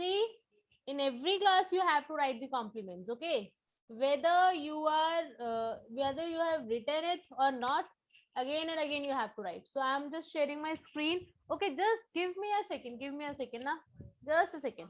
See, in every class you have to write the compliments, okay? Whether you have written it or not, again and again you have to write. So I'm just sharing my screen. Okay, just give me a second. Give me a second, now. Just a second.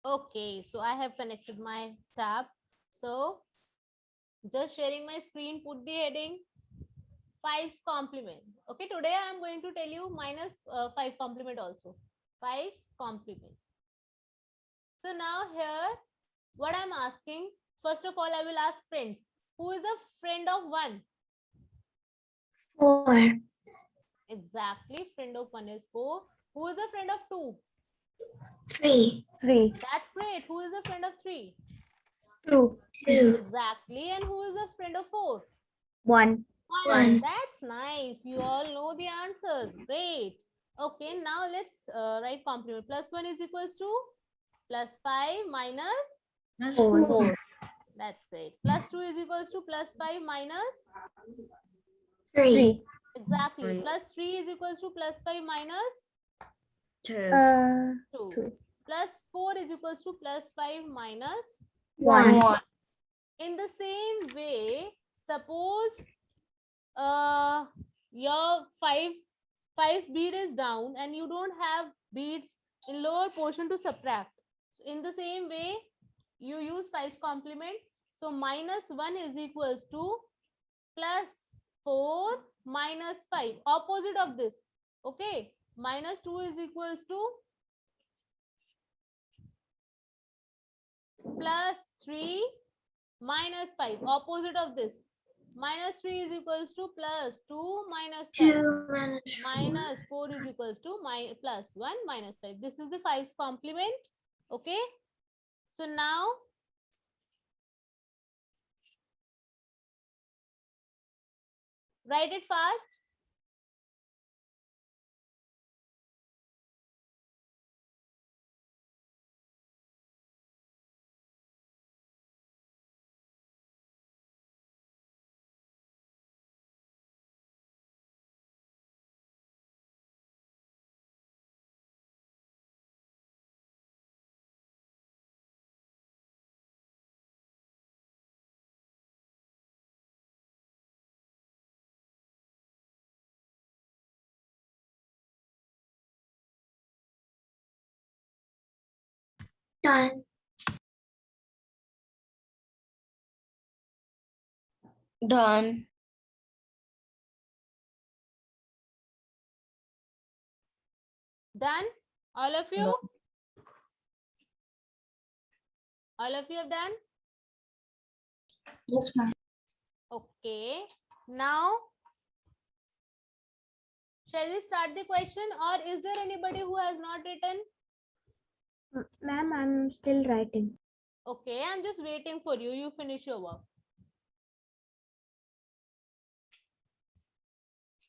Okay, so I have connected my tab. So just sharing my screen, put the heading 5's complement. Okay, today I am going to tell you minus 5 complement also. 5's complement. So now here, what I'm asking, first of all, I will ask friends. Who is a friend of 1? 4, Exactly, friend of 1 is 4. Who is a friend of 2? 3, 3, That's great. Who is a friend of 3? 2, 2, Exactly. And who is a friend of 4? 1. 1. That's nice. You all know the answers. Great. Okay, now let's write complement. Plus 1 is equals to plus 5 minus 4. 4, That's great. Plus 2 is equals to plus 5 minus 3, 3. exactly. Three. Plus 3 is equals to plus 5 minus 2, 2. 2. Plus 4 is equals to plus 5 minus 1. in the same way, suppose your five bead is down and you don't have beads in lower portion to subtract. So in the same way, you use 5's complement. So minus 1 is equals to plus 4 minus 5. Opposite of this. Okay. Minus 2 is equals to plus 3 minus 5. Opposite of this. Minus 3 is equals to plus 2 minus 5. 2 minus 4. Minus 4 is equals to plus 1 minus 5. This is the 5's complement. Okay. So now write it fast. Done. Done. Done? All of you? All of you have done? Yes, ma'am. Okay. Now, shall we start the question, or is there anybody who has not written? Ma'am, I'm still writing. Okay, I'm just waiting for you. You finish your work.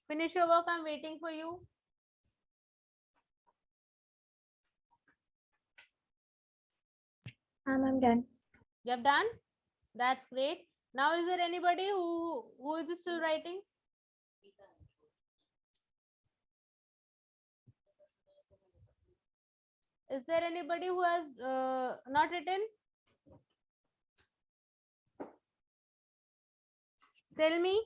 Finish your work. I'm waiting for you. I'm done. You have done? That's great. Now, is there anybody who is still writing? Is there anybody who has not written? Tell me.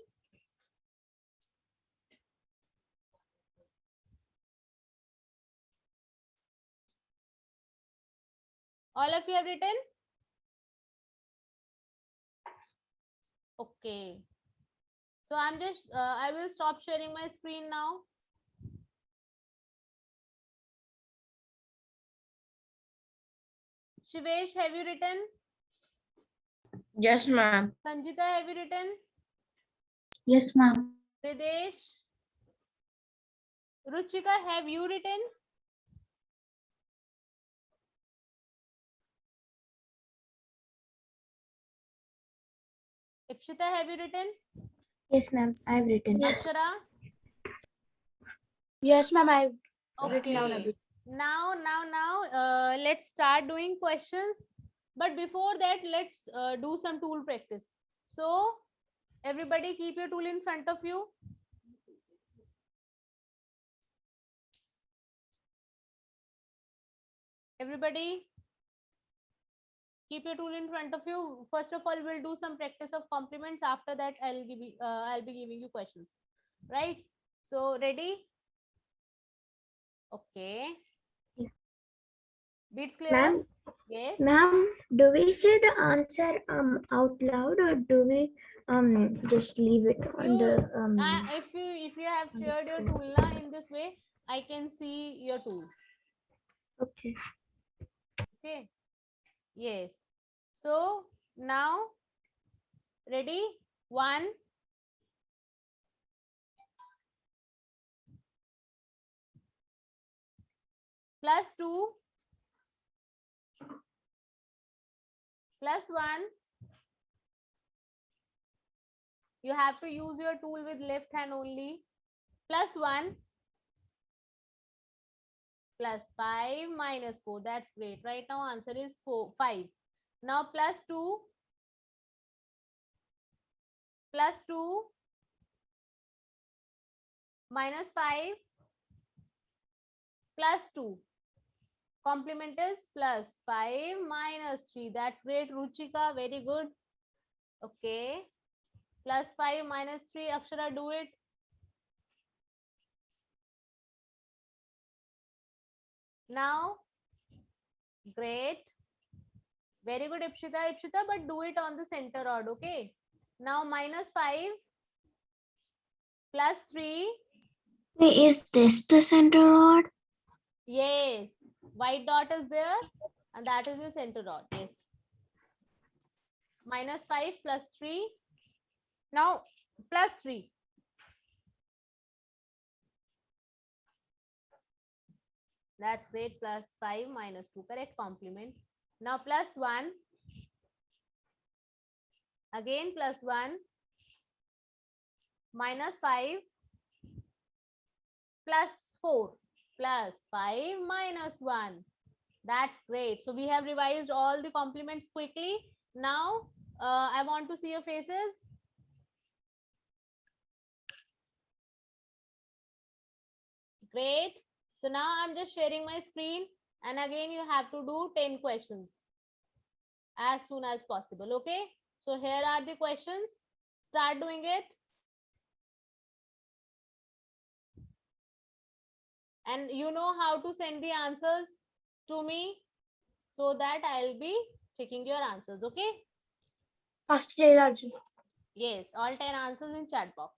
All of you have written? Okay. So I'm just, I will stop sharing my screen now. Shivesh, have you written? Yes, ma'am. Sanjita, have you written? Yes, ma'am. Videsh? Ruchika, have you written? Ipshita, have you written? Yes, ma'am. I've written. Yes. Akshara? Yes, ma'am. I've written down Okay. everything. Now, let's start doing questions. But before that, let's do some tool practice. So, everybody keep your tool in front of you. Everybody keep your tool in front of you. First of all, we'll do some practice of complements. After that, I'll be giving you questions. Right? So, ready? Okay. Yeah. Beats clear? Ma'am, Yes. ma'am, do we say the answer out loud, or do we just leave it on the If you have on the shared your screen? tool na, in this way, I can see your tool. Okay. Okay. Yes. So now, ready? 1 plus 2 plus 1. You have to use your tool with left hand only. Plus 1 plus 5 minus 4. That's great. Right now, answer is 5. Now, plus 2 minus 5 plus 2. Complement is plus 5 minus 3. That's great, Ruchika. Very good. Okay. Plus 5 minus 3. Akshara, do it. Now, great. Very good, Ipshita. Ipshita, but do it on the center rod, okay? Now, minus 5 plus 3. Wait, is this the center rod? Yes. White dot is there. And that is your center rod. Yes. Minus 5 plus 3. Now, plus 3. That's great. Plus 5 minus 2. Correct complement. Now, plus 1. Again, plus 1. Minus 5 plus 4 plus 5 minus 1. That's great. So we have revised all the complements quickly. Now, I want to see your faces. Great. So now I'm just sharing my screen. And again, you have to do 10 questions as soon as possible. Okay. So here are the questions. Start doing it. And you know how to send the answers to me so that I'll be checking your answers. Okay. First, Arjun. Yes, all 10 answers in chat box.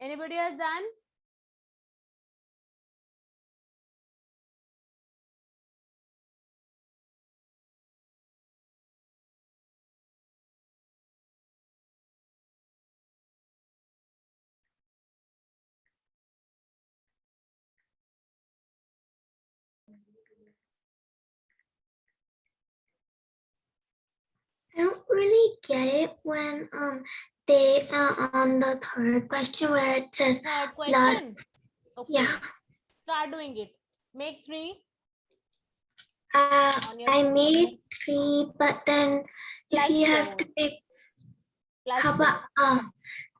Anybody has done? I don't really get it when they on the third question where it says Third blood. question. Okay. Yeah. Start doing it. Make 3. On your I phone. made 3, but then if Plus you have 4. to pick, Plus how 4. about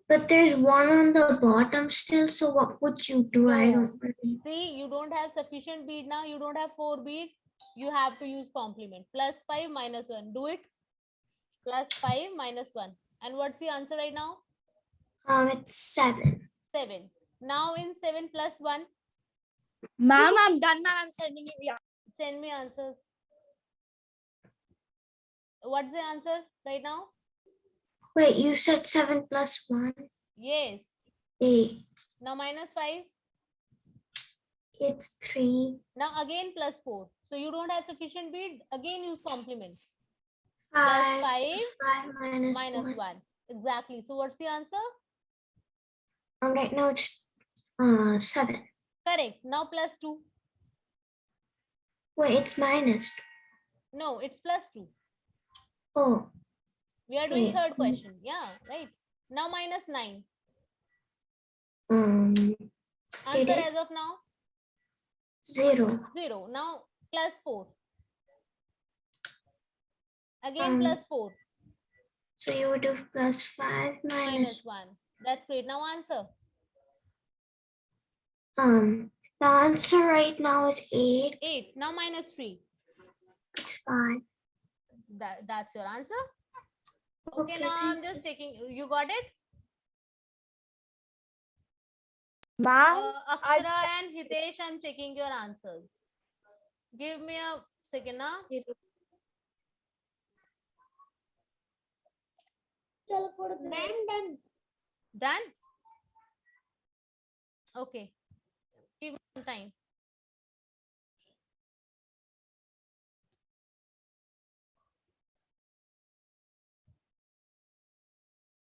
but there's one on the bottom still. So what would you do? I No. don't really. See, you don't have sufficient bead now. You don't have 4 bead. You have to use complement. Plus 5 minus 1. Do it. Plus 5 minus 1. And what's the answer right now? It's 7. 7. Now in 7 plus 1. Ma'am, I'm done, ma'am. I'm sending you. Yeah. Send me answers. What's the answer right now? Wait, you said 7 plus 1? Yes. 8. Now minus 5. It's 3. Now again plus 4. So you don't have sufficient bead. Again use complement. 5. 5 minus minus 1. 1. Exactly. So what's the answer? Right now it's 7. Correct. Now plus 2. Wait, it's minus 2. No, it's plus 2. Oh. We are doing Okay. third question. Yeah, right. Now minus 9. Get Answer it? as of now? 0. 0. Now plus 4. Again plus 4. So you would do plus 5 Minus 1. That's great. Now answer. the answer right now is 8. 8. Now minus 3. It's 5. That's your answer. Okay, Okay, now I'm thank just you. checking. You got it? Ma'am, Akshara and Hitesh, I'm checking your answers. Give me a second now. Done. Done? Okay. Give me some time.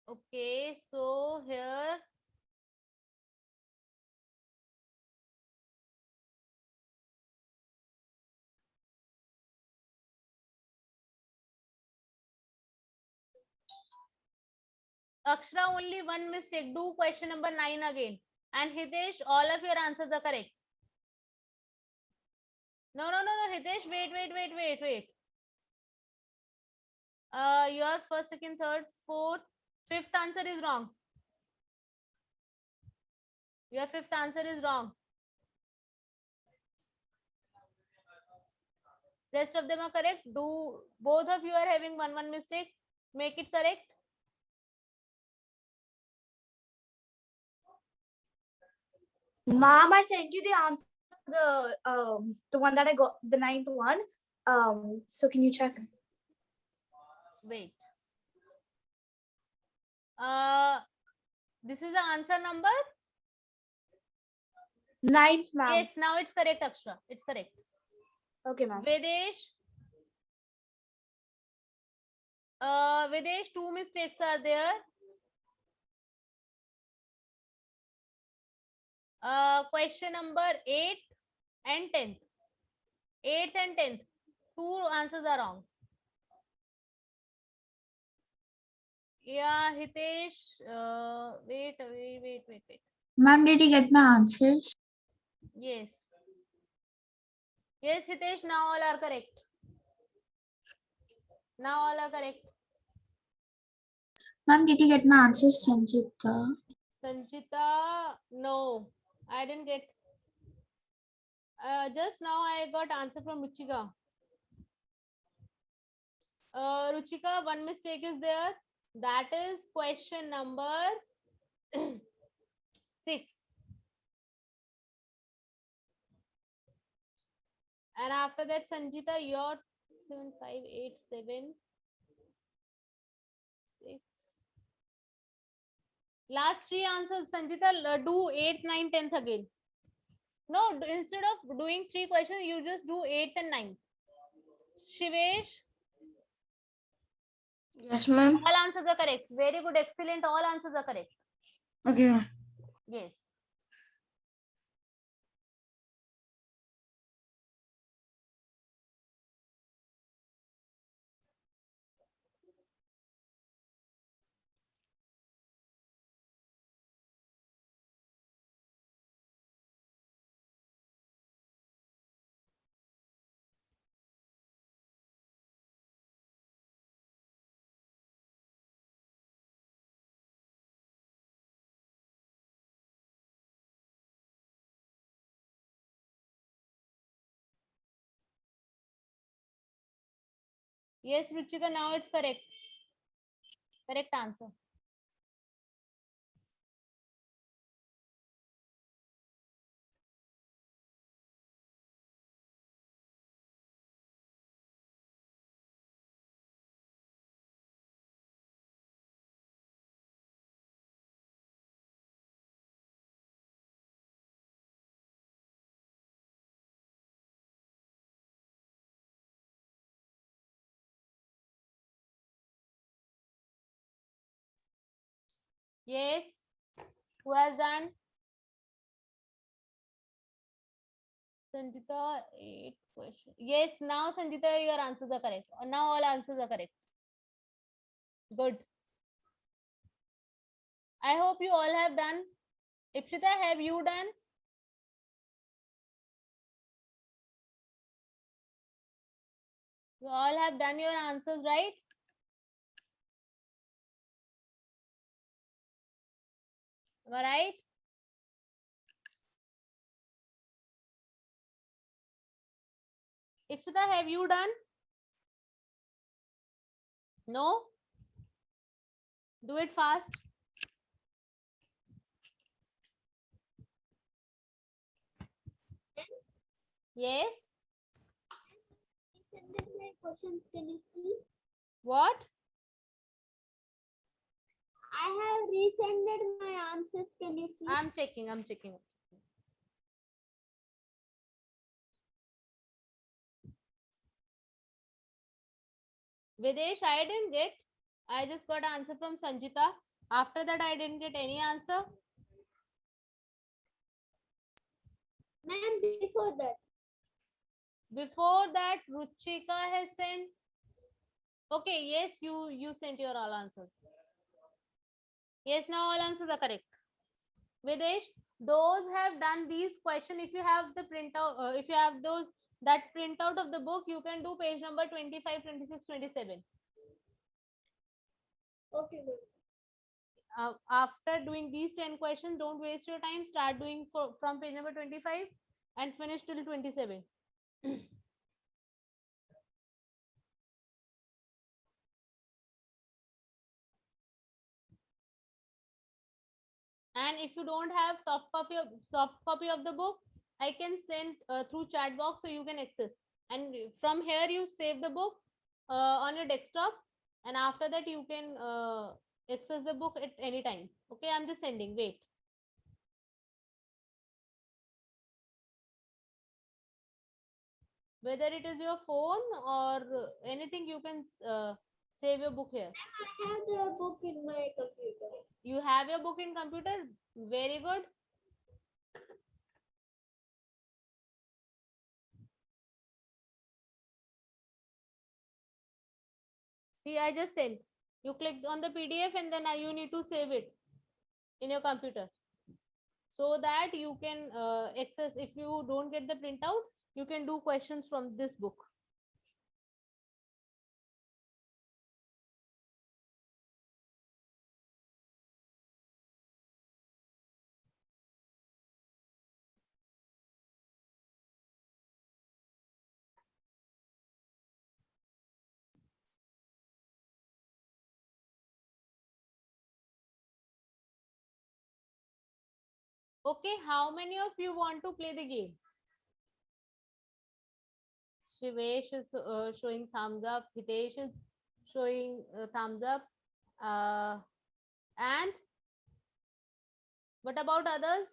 Okay, so here Akshara, only one mistake. Do question number 9 again. And Hitesh, all of your answers are correct. No, Hitesh, wait. Your first, second, third, fourth, fifth answer is wrong. Your fifth answer is wrong. Rest of them are correct. Do both of you are having one mistake? Make it correct. ma'am, I sent you the answer for the one that I got, the 9th one. So can you check? Wait. This is the answer number. 9th, ma'am. Yes, now it's correct, Akshara. It's correct. Okay, ma'am. Videsh, 2 mistakes are there. Question number 8th and 10th. 8th and 10th. 2 answers are wrong. Yeah, Hitesh. Wait. Ma'am, did you get my answers? Yes. Yes, Hitesh, now all are correct. Now all are correct. Ma'am, did you get my answers, Sanjita? Sanjita, no, I didn't get. Just now I got answer from Ruchika. Ruchika, one mistake is there. That is question number 6. And after that, Sanjita, your 7, 5, 8, 7, 6. Last three answers, Sanjita, do 8th, 9th, 10th again. No, instead of doing 3 questions, you just do 8th and 9th. Shivesh, Yes, ma'am. all answers are correct. Very good, excellent. All answers are correct. Okay, ma'am. Yes. Yes, Ruchika, now it's correct. Correct answer. Yes. Who has done? Sanjita, 8th question. Yes, now Sanjita, your answers are correct. Now all answers are correct. Good. I hope you all have done. Ipshita, have you done? You all have done your answers, right? Am I right? Ipshita, have you done? No? Do it fast. Yes? Questions, can you see? What? I have resended my answers. Can you see? I'm checking. I'm checking. Videsh, I didn't get. I just got answer from Sanjita. After that, I didn't get any answer. Ma'am, before that. Before that, Ruchika has sent. Okay, yes, you sent your all answers. Yes, now all answers are correct. Videsh, those have done these questions. If you have the printout, if you have those that printout of the book, you can do page number 25, 26, 27. Okay, ma'am. After doing these 10 questions, don't waste your time. Start doing from page number 25 and finish till 27. And if you don't have soft copy of the book, I can send through chat box so you can access. And from here you save the book on your desktop, and after that you can access the book at any time. Okay, I'm just sending. Wait. Whether it is your phone or anything, you can save your book here. I have the book in my computer. You have your book in computer. Very good. See, I just sent. You clicked on the PDF and then you need to save it in your computer so that you can access. If you don't get the printout, you can do questions from this book. Okay, how many of you want to play the game? Shivesh is showing thumbs up. Hitesh is showing thumbs up. And What about others?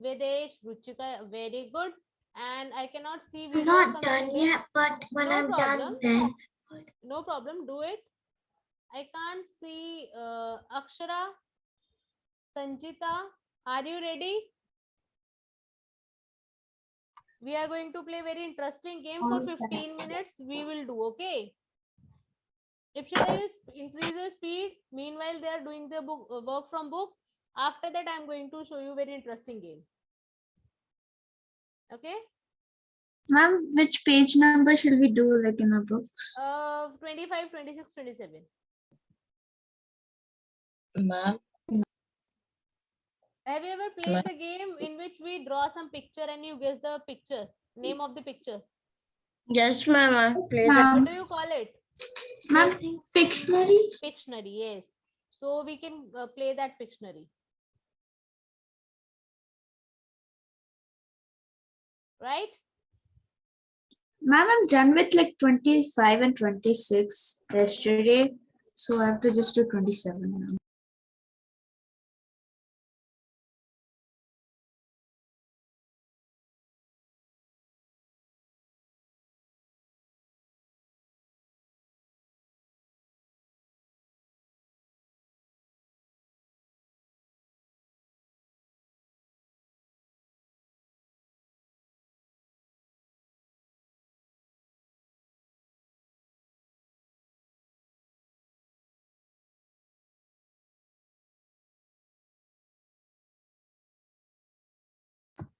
Vedesh, Ruchika, very good. And I cannot see I'm video not some done of them. yet, but when No I'm problem. done, then No problem. Do it. I can't see Akshara, Sanjita. Are you ready? We are going to play very interesting game for 15 minutes. We will do, okay? Ipshita, you increase your speed. Meanwhile, they are doing the book work from book. After that, I am going to show you very interesting game. Okay? Ma'am, which page number shall we do like in our books? 25, 26, 27. Ma'am, Have you ever played the game in which we draw some picture and you guess the picture, name of the picture? Yes, ma'am. I played What Ma'am, do you call it? ma'am, Pictionary. Pictionary, yes. So we can play that Pictionary. Right? Ma'am, I'm done with like 25 and 26 yesterday. So I have to just do 27 now.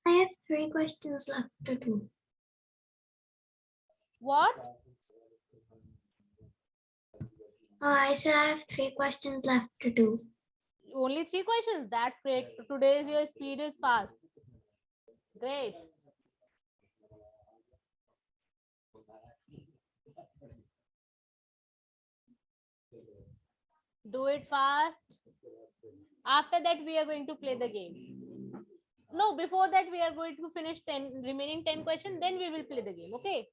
I have 3 questions left to do. What? I said I have 3 questions left to do. Only 3 questions. That's great. Today's your speed is fast. Great. Do it fast. After that, we are going to play the game. No, before that, we are going to finish 10 remaining 10 questions. Then we will play the game. Okay.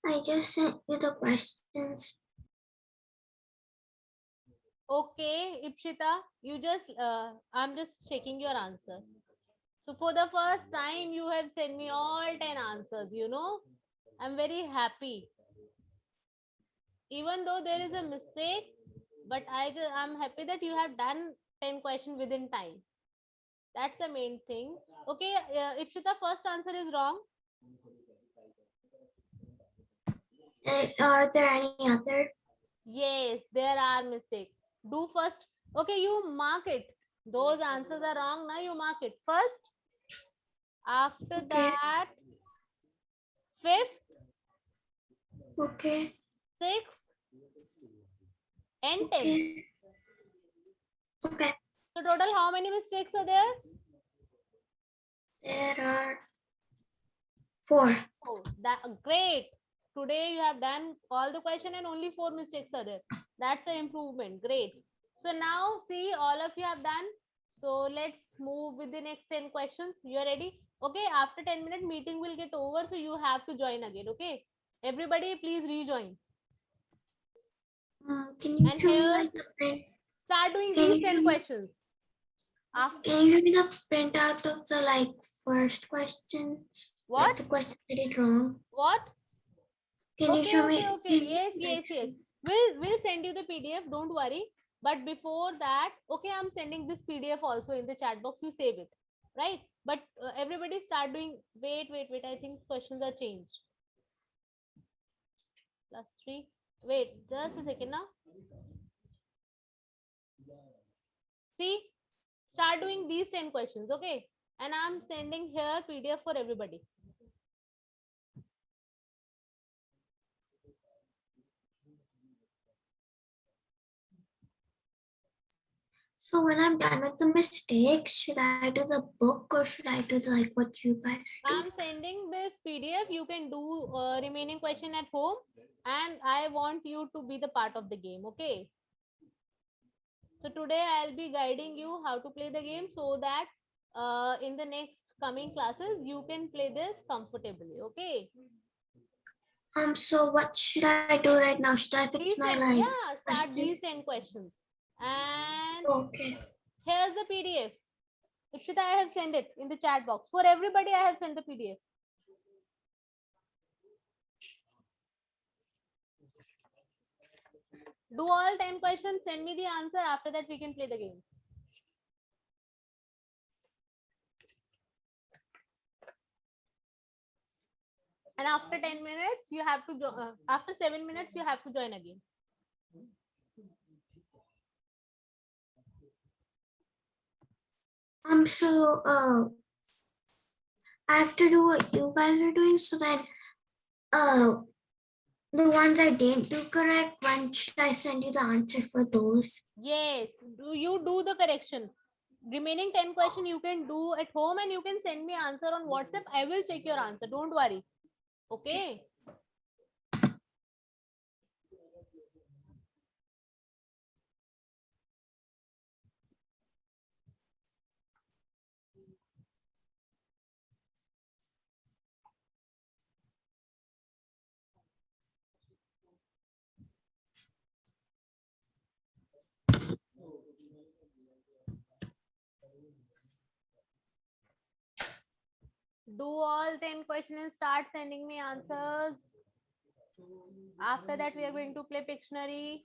I just sent you the questions. Okay, Ipshita, you just, I'm just checking your answer. So for the first time, you have sent me all 10 answers, you know. I'm very happy. Even though there is a mistake, but I'm happy that you have done 10 questions within time. That's the main thing. Okay, Ikshita, first answer is wrong. Are there any other? Yes, there are mistakes. Do first. Okay, you mark it. Those answers are wrong. Now you mark it first. After Okay. that, fifth, Okay. sixth, and 10th. Okay. Okay. So total, how many mistakes are there? There are 4. Oh, that great. Today you have done all the question and only 4 mistakes are there. That's the improvement. Great. So now see, all of you have done. So let's move with the next 10 questions. You are ready? Okay. After 10 minutes, meeting will get over. So you have to join again. Okay. Everybody, please rejoin. Can you And show me here, like the print? start doing Can these you 10 show me- questions. After Can you show me the printout of the like first question? Like what? the question I did wrong. What? Can you show me? Okay. Yes. We'll send you the PDF. Don't worry. But before that, okay, I'm sending this PDF also in the chat box. You save it, right? But everybody start doing. Wait. I think questions are changed. +3. Wait, just a second now. See, start doing these 10 questions, okay? And I'm sending here PDF for everybody. So when I'm done with the mistakes, should I do the book or should I do the, like what you guys are doing? I'm sending this PDF. You can do remaining question at home, and I want you to be the part of the game, okay? So today I'll be guiding you how to play the game so that in the next coming classes you can play this comfortably, okay? So what should I do right now? Should I fix These my 10, like yeah, start questions? these 10 questions. And Okay. here's the PDF. Ikshita, I have sent it in the chat box. For everybody, I have sent the PDF. Do all 10 questions, send me the answer. After that, we can play the game. And after 10 minutes, you have to, after 7 minutes, you have to join again. So I have to do what you guys are doing so that the ones I didn't do correct, when should I send you the answer for those? Yes, you do the correction. Remaining 10 questions you can do at home and you can send me answer on WhatsApp. I will check your answer. Don't worry. Okay. Do all 10 questions and start sending me answers. After that, we are going to play Pictionary.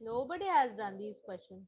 Nobody has done these questions.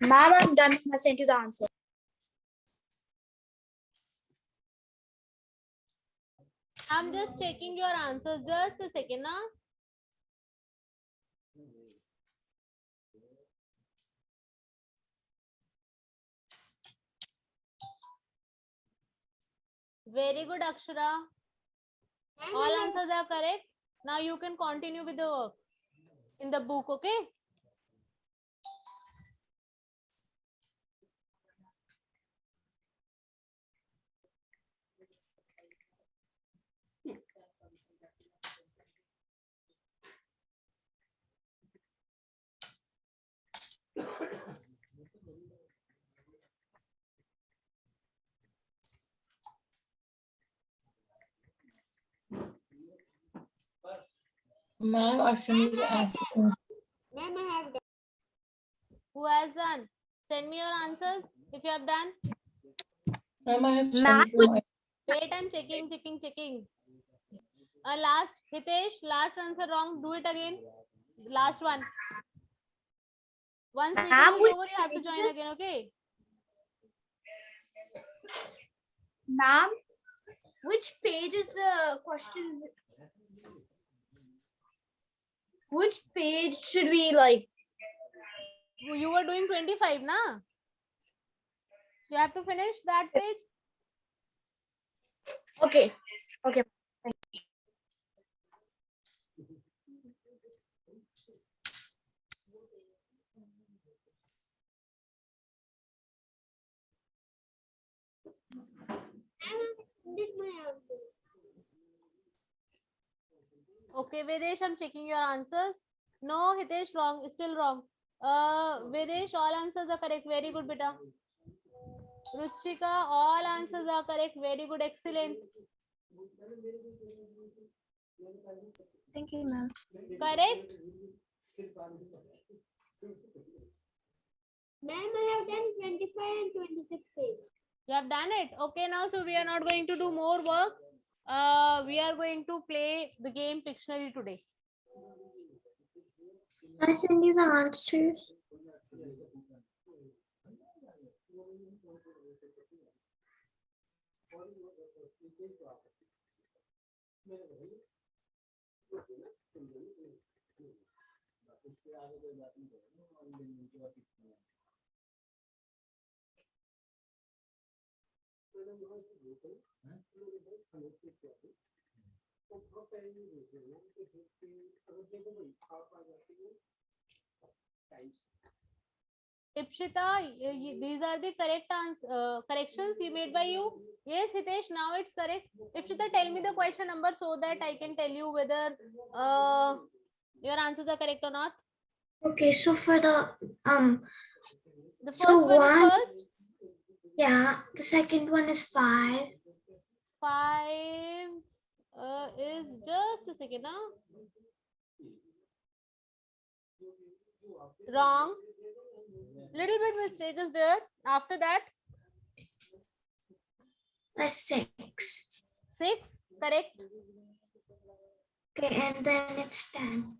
Ma'am, I'm done. I sent you the answer. I'm just checking your answers. Just a second, now. Very good, Akshara. All answers are correct. Now you can continue with the work in the book, okay? Ma'am, I finished the answer. Who has done? Send me your answers if you have done. Ma'am, I have Ma'am, sent you my. Wait, I'm checking. Last, Hitesh, last answer wrong. Do it again. Last one. Once meeting Ma'am, is which over, you have to join page? again, okay? Ma'am, which page is the questions? Which page should we like? You were doing 25, na? You have to finish that page. Okay. Okay. Okay, Vedesh, I'm checking your answers. No, Hitesh, wrong. Still wrong. Vedesh, all answers are correct. Very good, beta. Ruchika, all answers are correct. Very good. Excellent. Thank you, ma'am. Correct? Ma'am, I have done 25 and 26 pages. You have done it. Okay, now so we are not going to do more work. We are going to play the game Pictionary today. I send you the answers. Ipshita, these are the correct corrections you made by you. Yes, Hitesh, now it's correct. Ipshita, tell me the question number so that I can tell you whether your answers are correct or not. Okay, so for the The So first one is one- first. yeah, the second one is 5. 5 is just a second now. Wrong. Little bit mistake is there. After that, That's 6. 6. Correct. Okay, and then it's 10.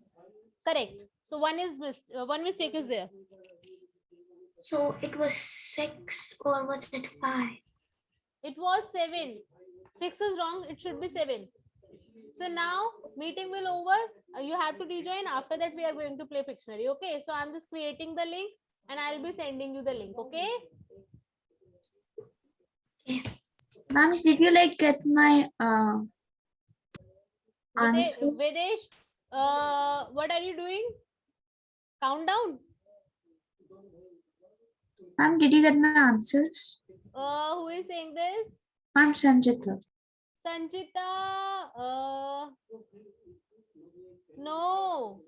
Correct. So one mistake is there. So it was 6 or was it 5? It was 7. 6 is wrong. It should be 7. So now meeting will over. You have to rejoin. After that, we are going to play Pictionary. Okay. So I'm just creating the link and I'll be sending you the link. Okay. Ma'am, did you like get my answers? Videsh, what are you doing? Countdown. Ma'am, did you get my answers? Who is saying this? I'm Sanjita. Sanjita. No.